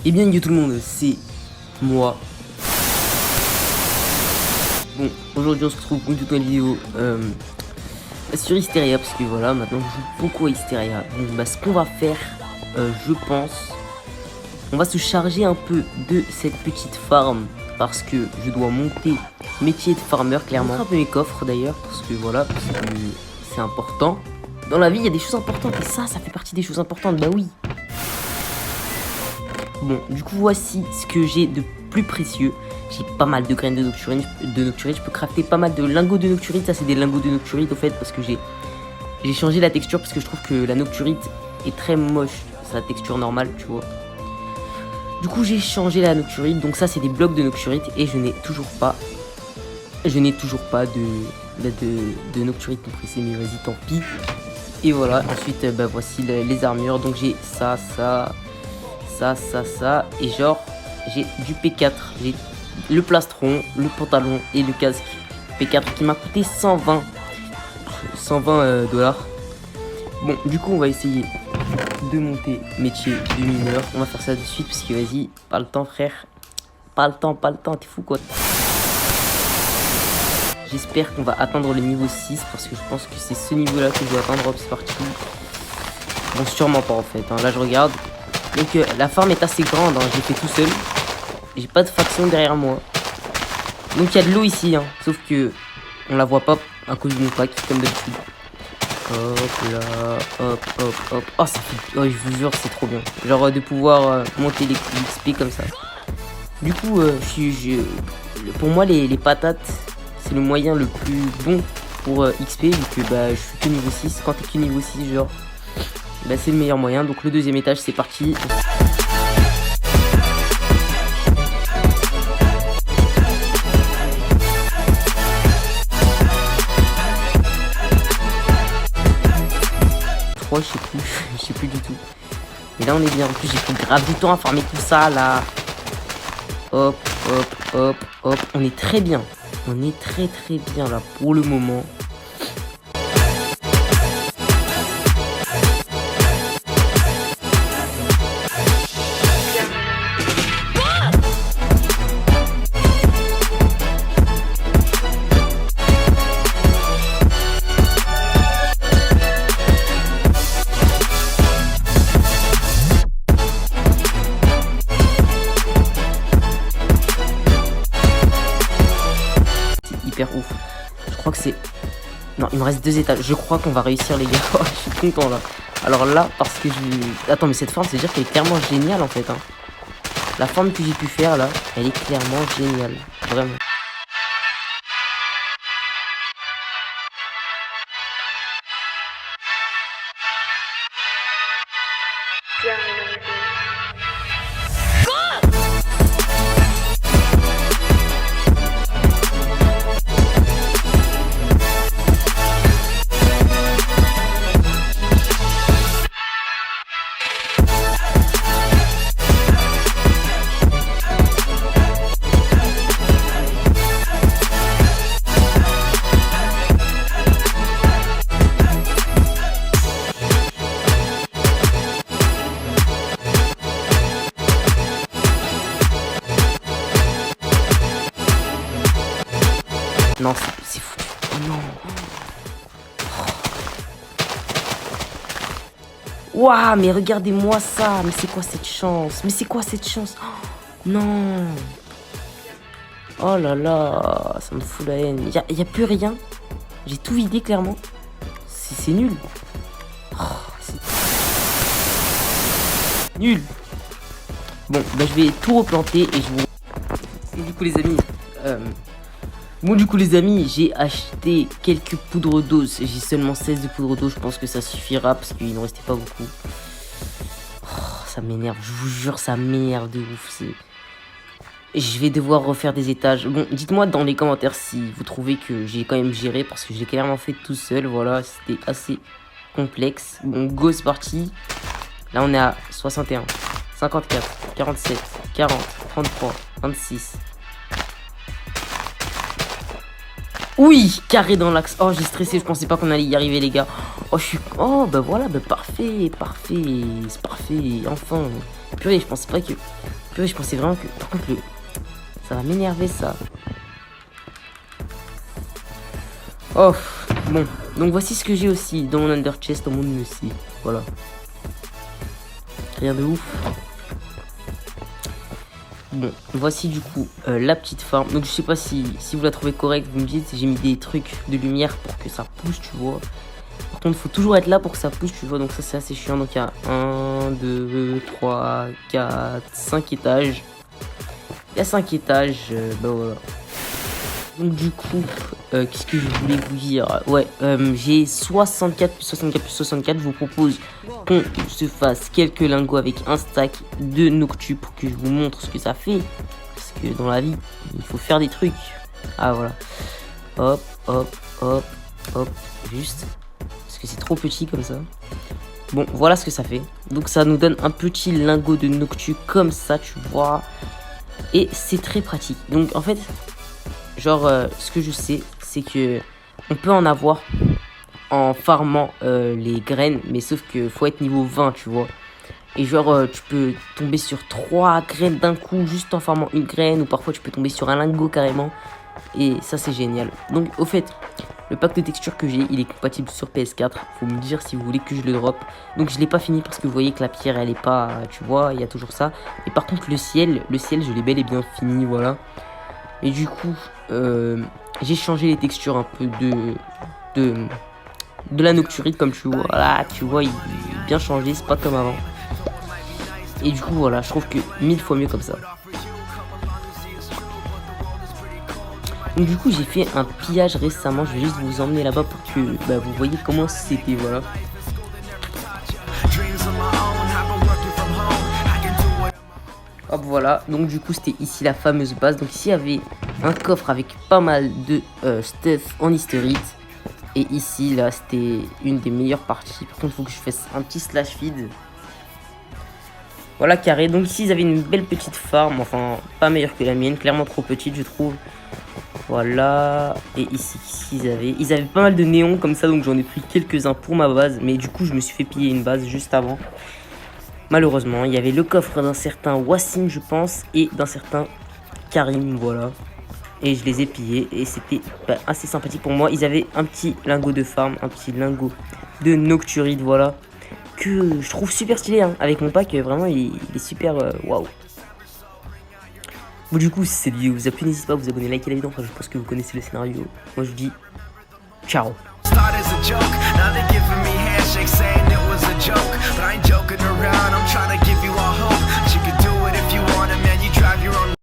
Et bien yo tout le monde, c'est moi. Bon, aujourd'hui on se retrouve pour une toute nouvelle vidéo sur Hysteria, parce que voilà, maintenant je joue beaucoup à Hysteria. Donc bah, ce qu'on va faire, je pense, on va se charger un peu de cette petite farm, parce que je dois monter métier de farmer, clairement. Un peu mes coffres d'ailleurs, parce que voilà, parce que c'est important. Dans la vie, il y a des choses importantes, et ça fait partie des choses importantes, bah oui. Bon, du coup, voici ce que j'ai de plus précieux. J'ai pas mal de graines de nocturine. Je peux crafter pas mal de lingots de nocturite. Ça, c'est des lingots de nocturite, au fait, parce que j'ai changé la texture, parce que je trouve que la nocturite est très moche. C'est la texture normale, tu vois. Du coup, j'ai changé la nocturite. Donc ça, c'est des blocs de nocturite, et je n'ai toujours pas de nocturite compressée, mais vas-y, tant pis. Et voilà, ensuite, bah, voici les armures. Donc j'ai ça, et genre j'ai du P4, j'ai le plastron, le pantalon et le casque P4 qui m'a coûté 120 $. Bon, du coup on va essayer de monter métier de mineur. On va faire ça de suite parce que vas-y, pas le temps frère, pas le temps, t'es fou quoi. J'espère qu'on va atteindre le niveau 6 parce que je pense que c'est ce niveau là que je dois atteindre. Hop, c'est parti. Bon, sûrement pas en fait, hein. Là je regarde. Donc la farm est assez grande, hein. J'ai fait tout seul. J'ai pas de faction derrière moi. Donc il y a de l'eau ici, hein. Sauf que on la voit pas à cause de mon pack, comme d'habitude. Hop là, hop. Oh, ça fait... Oh, je vous jure, c'est trop bien. Genre de pouvoir monter les XP comme ça. Du coup, pour moi, les patates, c'est le moyen le plus bon pour XP. Vu que bah, je suis que niveau 6. Quand t'es que niveau 6, genre... Bah, c'est le meilleur moyen. Donc le deuxième étage, c'est parti. Je sais plus du tout. Mais là on est bien. En plus j'ai pris grave du temps à farmer tout ça là. Hop. On est très bien. On est très bien là pour le moment. Hyper ouf. Je crois que c'est... Non, il me reste 2 étages. Je crois qu'on va réussir les gars. Je suis content là. Alors là, parce que je... Attends, mais cette forme, c'est-à-dire qu'elle est clairement géniale en fait, hein. La forme que j'ai pu faire là, elle est clairement géniale. Vraiment. Non, c'est foutu. Oh non. Waouh, mais regardez-moi ça. Mais c'est quoi cette chance? Oh, non. Oh là là, ça me fout la haine. Y a plus rien. J'ai tout vidé clairement. C'est nul. Oh, c'est nul. Bon, bah je vais tout replanter et je vous... Et du coup les amis, j'ai acheté quelques poudres d'eau. J'ai seulement 16 de poudre d'eau, je pense que ça suffira parce qu'il ne restait pas beaucoup. Oh, ça m'énerve, je vous jure, ça m'énerve de ouf. Je vais devoir refaire des étages. Bon, dites-moi dans les commentaires si vous trouvez que j'ai quand même géré parce que je l'ai clairement fait tout seul. Voilà, c'était assez complexe. Bon, go, c'est parti. Là, on est à 61, 54, 47, 40, 33, 26... Oui, carré dans l'axe. Oh, j'ai stressé, je pensais pas qu'on allait y arriver, les gars. Oh, bah voilà, bah parfait. C'est parfait, enfin. Purée, je pensais pas que... Purée, je pensais vraiment que... Par contre, ça va m'énerver, ça. Oh, bon. Donc, voici ce que j'ai aussi dans mon Under Chest, dans mon aussi. Voilà. Rien de ouf. Bon, voici du coup la petite farm. Donc, je sais pas si vous la trouvez correcte. Vous me dites, j'ai mis des trucs de lumière pour que ça pousse, tu vois. Par contre, il faut toujours être là pour que ça pousse, tu vois. Donc, ça, c'est assez chiant. Donc, il y a 1, 2, 3, 4, 5 étages. Il y a 5 étages. Ben voilà. Donc, du coup, qu'est-ce que je voulais vous dire? Ouais, j'ai 64 plus 64 plus 64. Je vous propose qu'on se fasse quelques lingots avec un stack de Noctu pour que je vous montre ce que ça fait. Parce que dans la vie, il faut faire des trucs. Ah, voilà. Hop, hop, hop, hop. Juste. Parce que c'est trop petit comme ça. Bon, voilà ce que ça fait. Donc, ça nous donne un petit lingot de Noctu comme ça, tu vois. Et c'est très pratique. Donc, en fait... Genre, ce que je sais, c'est que on peut en avoir en farmant les graines, mais sauf que faut être niveau 20, tu vois. Et genre, tu peux tomber sur 3 graines d'un coup, juste en farmant une graine, ou parfois tu peux tomber sur un lingot carrément. Et ça, c'est génial. Donc, au fait, le pack de texture que j'ai, il est compatible sur PS4. Faut me dire si vous voulez que je le drop. Donc, je l'ai pas fini parce que vous voyez que la pierre, elle est pas, tu vois, il y a toujours ça. Et par contre, le ciel, je l'ai bel et bien fini, voilà. Et du coup, j'ai changé les textures un peu de la nocturite, comme tu vois. Là, tu vois, il est bien changé, c'est pas comme avant. Et du coup, voilà, je trouve que 1000 fois mieux comme ça. Donc du coup, j'ai fait un pillage récemment. Je vais juste vous emmener là-bas pour que vous voyez comment c'était, voilà. Hop, voilà, donc du coup c'était ici la fameuse base. Donc ici il y avait un coffre avec pas mal de stuff en historite. Et ici là c'était une des meilleures parties. Par contre il faut que je fasse un petit slash feed. Voilà, carré. Donc ici ils avaient une belle petite farm. Enfin pas meilleure que la mienne, clairement trop petite je trouve. Voilà. Et ici ils avaient pas mal de néons comme ça. Donc j'en ai pris quelques-uns pour ma base. Mais du coup je me suis fait piller une base juste avant. Malheureusement, il y avait le coffre d'un certain Wassim, je pense, et d'un certain Karim, voilà. Et je les ai pillés, et c'était assez sympathique pour moi. Ils avaient un petit lingot de farm, un petit lingot de nocturite, voilà. Que je trouve super stylé, hein. Avec mon pack, vraiment, il est super waouh. Bon, du coup, si cette vidéo vous a plu, n'hésitez pas à vous abonner, liker la vidéo. Enfin, je pense que vous connaissez le scénario. Moi, je vous dis ciao. Joke, but I ain't joking around. I'm trying to give you all hope.